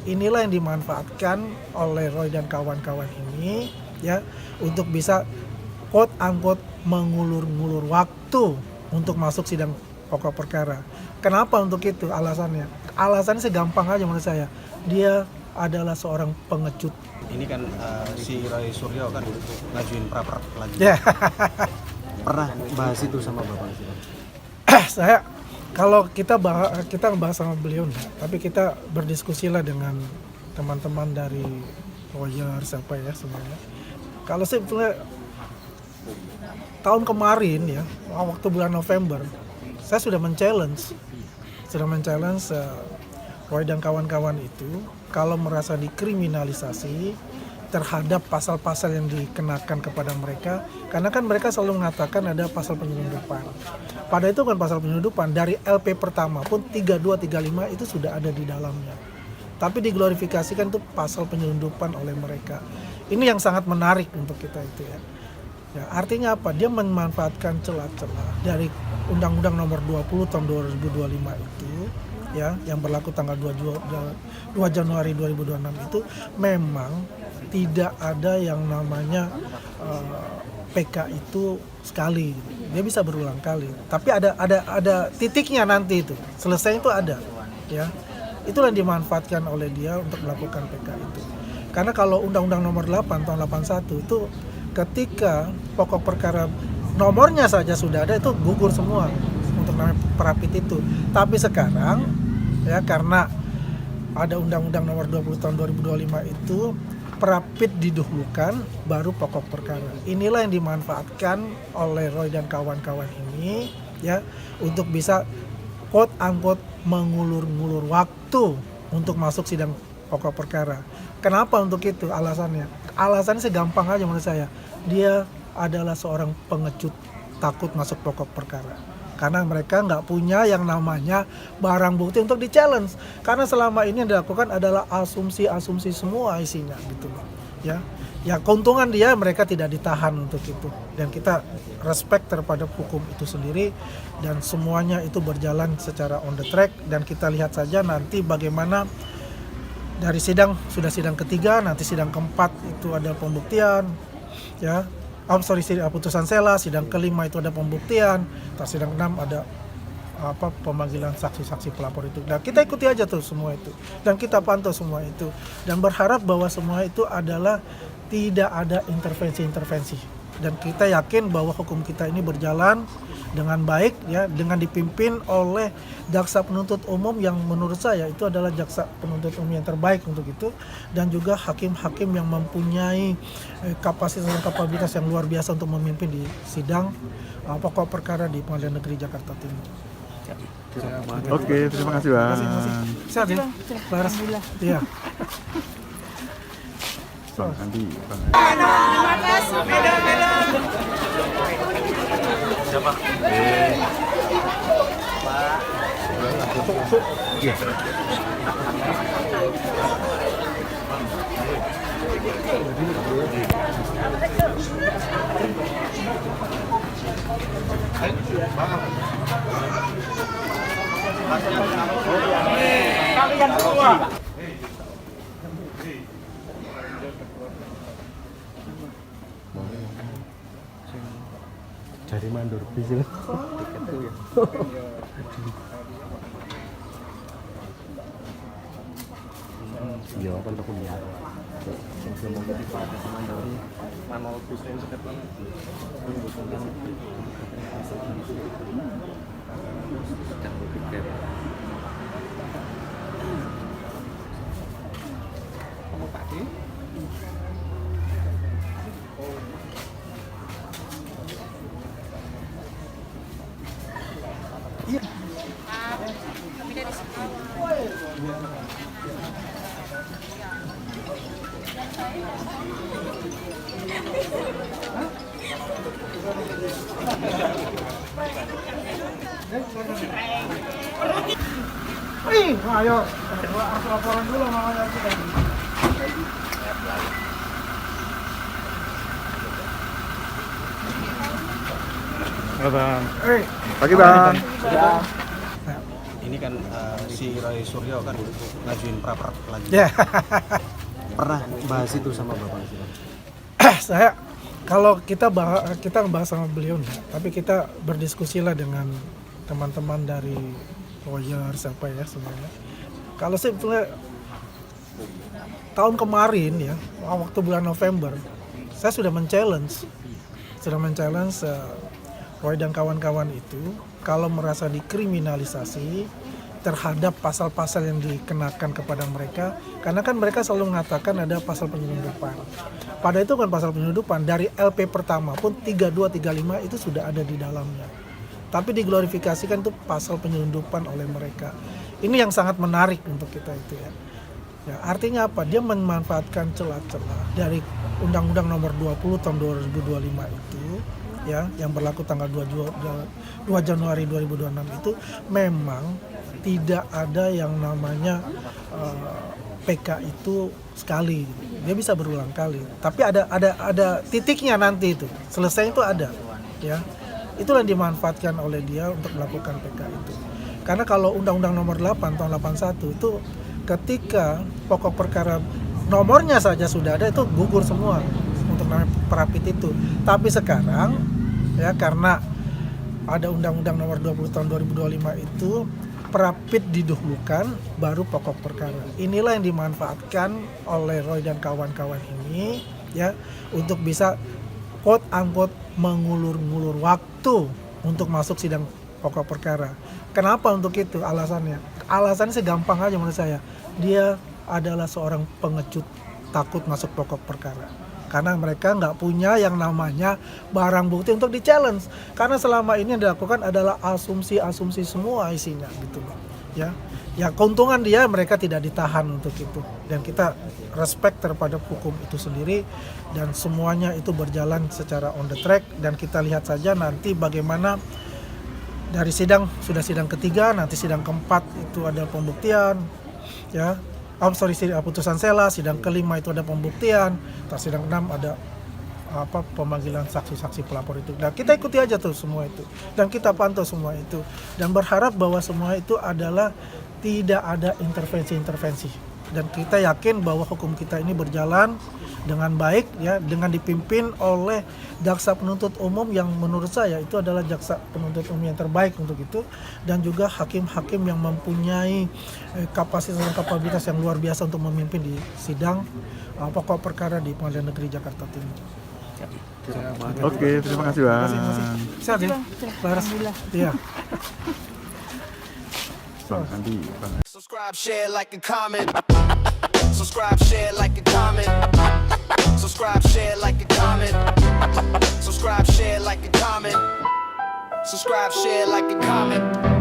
Inilah yang dimanfaatkan oleh Roy dan kawan-kawan ini ya untuk bisa quote unquote mengulur-ngulur waktu untuk masuk sidang pokok perkara. Kenapa untuk itu alasannya? Alasannya segampang aja menurut saya. Dia adalah seorang pengecut. Ini kan si Roy Suryo kan ngajuin pra-pra lagi. Ya. Pernah bahas itu sama Bapak sih? Saya kalau kita bahas sama beliau enggak, tapi kita berdiskusi lah dengan teman-teman dari lawyer siapa ya semuanya. Kalau saya sebetulnya tahun kemarin ya, waktu bulan November, saya sudah men-challenge Roy dan kawan-kawan itu kalau merasa dikriminalisasi terhadap pasal-pasal yang dikenakan kepada mereka, karena kan mereka selalu mengatakan ada pasal penyelundupan. Pada itu kan pasal penyelundupan dari LP pertama pun 32, 35 itu sudah ada di dalamnya. Tapi diglorifikasikan itu pasal penyelundupan oleh mereka. Ini yang sangat menarik untuk kita itu ya. Ya, artinya apa? Dia memanfaatkan celah-celah dari Undang-Undang Nomor 20 tahun 2025 itu ya, yang berlaku tanggal 2 Januari 2026 itu memang tidak ada yang namanya PK itu sekali, dia bisa berulang kali. Tapi ada titiknya nanti itu, selesai itu ada, ya. Itulah yang dimanfaatkan oleh dia untuk melakukan PK itu. Karena kalau Undang-Undang Nomor 8 tahun 81 itu ketika pokok perkara nomornya saja sudah ada itu gugur semua untuk namanya perapit itu. Tapi sekarang ya karena ada Undang-Undang Nomor 20 tahun 2025 itu perapit didahulukan baru pokok perkara. Inilah yang dimanfaatkan oleh Roy dan kawan-kawan ini ya untuk bisa quote unquote mengulur-ngulur waktu untuk masuk sidang pokok perkara. Kenapa untuk itu alasannya? Alasannya segampang aja menurut saya. Dia adalah seorang pengecut takut masuk pokok perkara. Karena mereka nggak punya yang namanya barang bukti untuk di-challenge. Karena selama ini yang dilakukan adalah asumsi-asumsi semua isinya gitu loh. Ya keuntungan dia mereka tidak ditahan untuk itu. Dan kita respect terhadap hukum itu sendiri dan semuanya itu berjalan secara on the track dan kita lihat saja nanti bagaimana dari sudah sidang ketiga, nanti sidang keempat itu ada pembuktian ya. Putusan sela, sidang kelima itu ada pembuktian, sidang 6 ada pemanggilan saksi-saksi pelapor itu. Nah, kita ikuti aja tuh semua itu dan kita pantau semua itu dan berharap bahwa semua itu adalah tidak ada intervensi-intervensi dan kita yakin bahwa hukum kita ini berjalan dengan baik ya, dengan dipimpin oleh jaksa penuntut umum yang menurut saya itu adalah jaksa penuntut umum yang terbaik untuk itu dan juga hakim-hakim yang mempunyai kapasitas dan kapabilitas yang luar biasa untuk memimpin di sidang pokok perkara di Pengadilan Negeri Jakarta Timur. Oke, terima kasih Bang. Sehat ya? Laras. Iya. Bang Andi, Bang Andi. Terima kasih. Beda. Siapa? Pak. Iya. Kalian semua. Dari mandor bisil. Iya, apa untuk kuliah? Sebelum mau dipakai sama dari manual desain sekarang. Kamu tadi? Iya. Tapi dari sekolah. Ayo, harus laporan dulu makanya kita. Halo Bang. Bang. Pagi Bang. Ini kan si Roy Suryo kan ngajuin pra-pra lagi. Ya, Pernah bahas itu sama Bapak sih? saya kalau kita bahas sama beliau enggak, tapi kita berdiskusi lah dengan teman-teman dari lawyer siapa ya sebenarnya. Kalau sebetulnya tahun kemarin ya, waktu bulan November, saya sudah men-challenge Roy dan kawan-kawan itu kalau merasa dikriminalisasi terhadap pasal-pasal yang dikenakan kepada mereka, karena kan mereka selalu mengatakan ada pasal penyelundupan. Pada itu kan pasal penyelundupan dari LP pertama pun 32, 35 itu sudah ada di dalamnya. Tapi diglorifikasikan itu pasal penyelundupan oleh mereka. Ini yang sangat menarik untuk kita itu ya. Ya, artinya apa? Dia memanfaatkan celah-celah dari Undang-Undang Nomor 20 tahun 2025 itu ya, yang berlaku tanggal 2 Januari 2026 itu memang tidak ada yang namanya PK itu sekali, dia bisa berulang kali. Tapi ada titiknya nanti itu, selesai itu ada, ya. Itulah yang dimanfaatkan oleh dia untuk melakukan PK itu. Karena kalau Undang-Undang Nomor 8 tahun 81 itu ketika pokok perkara nomornya saja sudah ada itu gugur semua untuk namanya perapit itu. Tapi sekarang ya karena ada Undang-Undang Nomor 20 tahun 2025 itu perapit didahulukan baru pokok perkara. Inilah yang dimanfaatkan oleh Roy dan kawan-kawan ini ya untuk bisa quote unquote mengulur-ngulur waktu untuk masuk sidang pokok perkara. Kenapa untuk itu alasannya? Alasannya sih gampang aja menurut saya. Dia adalah seorang pengecut takut masuk pokok perkara. Karena mereka nggak punya yang namanya barang bukti untuk di-challenge. Karena selama ini yang dilakukan adalah asumsi-asumsi semua isinya gitu loh. Ya. Ya keuntungan dia mereka tidak ditahan untuk itu. Dan kita respect terhadap hukum itu sendiri dan semuanya itu berjalan secara on the track dan kita lihat saja nanti bagaimana dari sidang sudah sidang ketiga, nanti sidang keempat itu ada pembuktian ya. Putusan sela, sidang kelima itu ada pembuktian, sidang 6 ada pemanggilan saksi-saksi pelapor itu. Dan kita ikuti aja tuh semua itu dan kita pantau semua itu dan berharap bahwa semua itu adalah tidak ada intervensi-intervensi dan kita yakin bahwa hukum kita ini berjalan dengan baik ya, dengan dipimpin oleh jaksa penuntut umum yang menurut saya itu adalah jaksa penuntut umum yang terbaik untuk itu dan juga hakim-hakim yang mempunyai kapasitas dan kapabilitas yang luar biasa untuk memimpin di sidang pokok perkara di Pengadilan Negeri Jakarta Timur. Oke, terima kasih Bang. Terima kasih. Sehat ya? Alhamdulillah. Iya. Bang Andi, Bang. Subscribe, share, like, and comment. Subscribe, share, like, and comment. Subscribe, share, like, and comment. Subscribe, share, like, and comment. Subscribe, share, like, and comment.